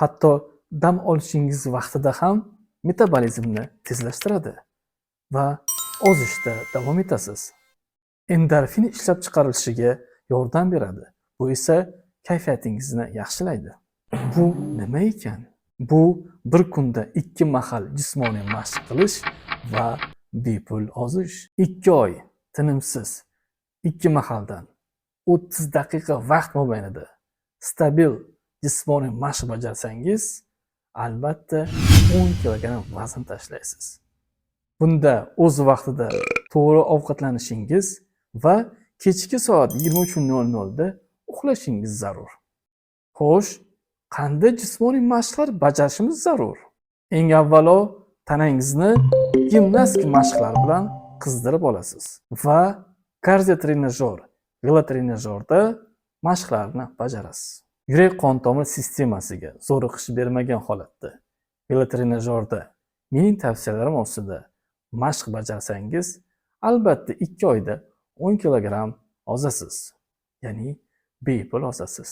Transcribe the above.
Hatto dam olishingiz vaqtida ham metabolizmni tezlashtiradi va ozishda davom etasiz. Endorfin ishlab chiqarilishiga yordam beradi. Bu esa kayfiyatingizni yaxshilaydi. Bu nima ekan? Bu bir kunda 2 mahal jismoniy mashq qilish va bepul ozish. 2 oy tinimsiz 2 mahaldan 30 daqiqa vaqt mobaynida stabil jismoniy mashq bajarsangiz, albatta 10 kilogramm vazn tashlaysiz. Bunda o'z vaqtida to'g'ri ovqatlanishingiz va kechki soat 23:00 da uxlashingiz zarur. Xo'sh, qanday jismoniy mashqlar bajarishimiz zarur? Eng avvalo tanangizni gimnastik mashqlar bilan qizdirib olasiz va kardiotrenajyor, velotrenajyorda mashqlarni bajarasiz. Yurak qon tomir sistemasiga zo'riqish bermagan holatda velotrenajyorda mening tavsiyalarim ostida mashq bajarsangiz, albatta 2 oyda 10 kilogramm ozasiz. Ya'ni bepul ozasiz.